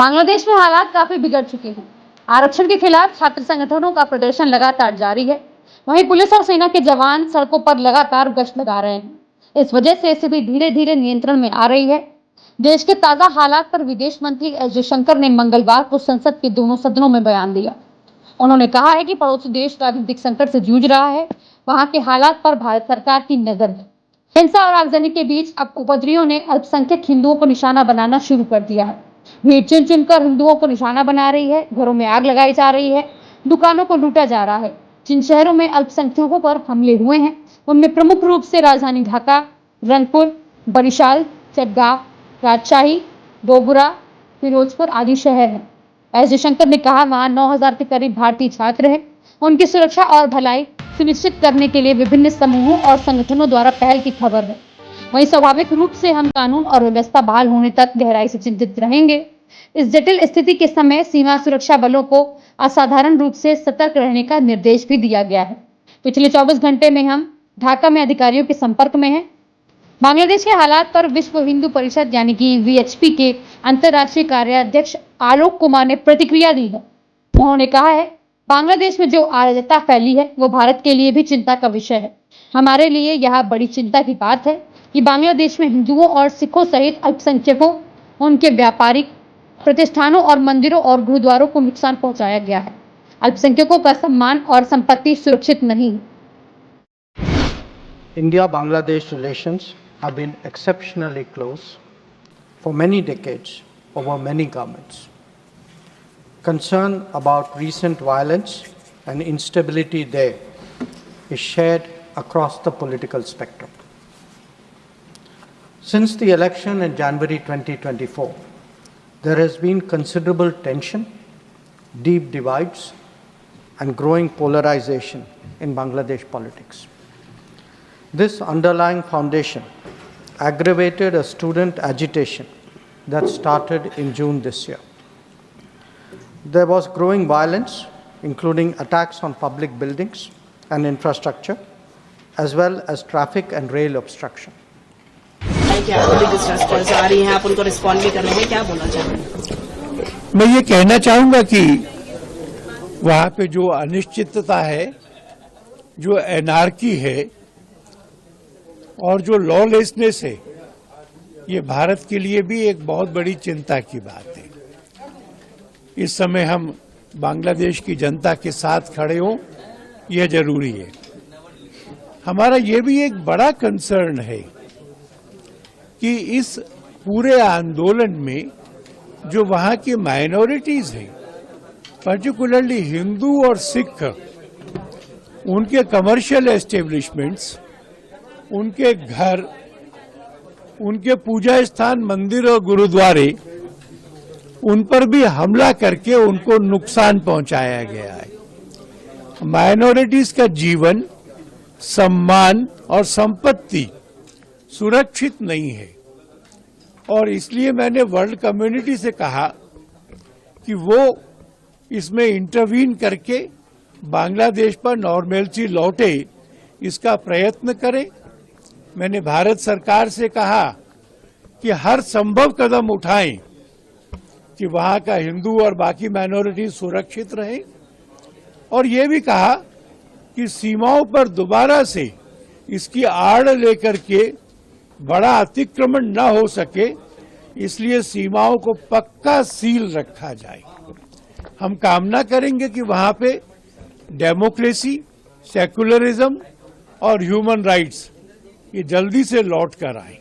बांग्लादेश में हालात काफी बिगड़ चुके हैं। आरक्षण के खिलाफ छात्र संगठनों का प्रदर्शन लगातार जारी है। वहीं पुलिस और सेना के जवान सड़कों पर लगातार गश्त लगा रहे हैं। इस वजह से स्थिति धीरे धीरे नियंत्रण में आ रही है। देश के ताजा हालात पर विदेश मंत्री एस जयशंकर ने मंगलवार को संसद के दोनों सदनों में बयान दिया। उन्होंने कहा है कि पड़ोसी देश राजनीतिक संकट से जूझ रहा है। वहां के हालात पर भारत सरकार की नजर है। हिंसा और आगजनी के बीच अब उपद्रवियों ने अल्पसंख्यक हिंदुओं को निशाना बनाना शुरू कर दिया है। भीड़ चुन चुनकर हिंदुओं को निशाना बना रही है। घरों में आग लगाई जा रही है। दुकानों को लूटा जा रहा है। जिन शहरों में अल्पसंख्यकों पर हमले हुए हैं उनमें प्रमुख रूप से राजधानी ढाका, रंगपुर, बरिशाल, चटगांव, राजशाही, बोगुरा, फिरोजपुर आदि शहर हैं। एस जयशंकर ने कहा वहां 9,000 के करीब भारतीय छात्र हैं। उनकी सुरक्षा और भलाई सुनिश्चित करने के लिए विभिन्न समूहों और संगठनों द्वारा पहल की खबर है। वहीं स्वाभाविक रूप से हम कानून और व्यवस्था बहाल होने तक गहराई से चिंतित रहेंगे। इस जटिल स्थिति के समय सीमा सुरक्षा बलों को असाधारण रूप से सतर्क रहने का निर्देश भी दिया गया है। पिछले 24 घंटे में हम ढाका में अधिकारियों के संपर्क में हैं। बांग्लादेश के हालात पर विश्व हिंदू परिषद यानी कि वीएचपी के अंतर्राष्ट्रीय कार्याध्यक्ष आलोक कुमार ने प्रतिक्रिया दी है। उन्होंने कहा है, बांग्लादेश में जो अराजकता फैली है वो भारत के लिए भी चिंता का विषय है। हमारे लिए यह बड़ी चिंता की बात है कि बांग्लादेश में हिंदुओं और सिखों सहित अल्पसंख्यकों, उनके व्यापारिक प्रतिष्ठानों और मंदिरों और गुरुद्वारों को नुकसान पहुंचाया गया है। अल्पसंख्यकों का सम्मान और संपत्ति सुरक्षित नहीं है। India-Bangladesh relations have been exceptionally close for many decades over many governments. Concern about recent violence and instability there is shared across the political spectrum. Since the election in January 2024, there has been considerable tension, deep divides, and growing polarization in Bangladesh politics. This underlying foundation aggravated a student agitation that started in June this year. There was growing violence, including attacks on public buildings and infrastructure, as well as traffic and rail obstruction. क्या distress आ रही हैं, आप उनको respond भी कर रहे हैं, क्या बोलना चाहेंगे? मैं ये कहना चाहूंगा कि वहां पे जो अनिश्चितता है, जो एनार्की है और जो लॉलेसनेस है, ये भारत के लिए भी एक बहुत बड़ी चिंता की बात है। इस समय हम बांग्लादेश की जनता के साथ खड़े हों, यह जरूरी है। हमारा ये भी एक बड़ा कंसर्न है कि इस पूरे आंदोलन में जो वहाँ की माइनॉरिटीज हैं, पर्टिकुलरली हिंदू और सिख, उनके कमर्शियल एस्टेब्लिशमेंट्स, उनके घर, उनके पूजा स्थान, मंदिर और गुरुद्वारे, उन पर भी हमला करके उनको नुकसान पहुंचाया गया है। माइनॉरिटीज का जीवन, सम्मान और संपत्ति सुरक्षित नहीं है और इसलिए मैंने वर्ल्ड कम्युनिटी से कहा कि वो इसमें इंटरवीन करके बांग्लादेश पर नॉर्मलसी लौटे, इसका प्रयत्न करे। मैंने भारत सरकार से कहा कि हर संभव कदम उठाएं कि वहां का हिंदू और बाकी माइनॉरिटी सुरक्षित रहे और ये भी कहा कि सीमाओं पर दोबारा से इसकी आड़ लेकर के बड़ा अतिक्रमण न हो सके, इसलिए सीमाओं को पक्का सील रखा जाए। हम कामना करेंगे कि वहां पे डेमोक्रेसी, सेकुलरिज्म और ह्यूमन राइट्स ये जल्दी से लौट कर आए।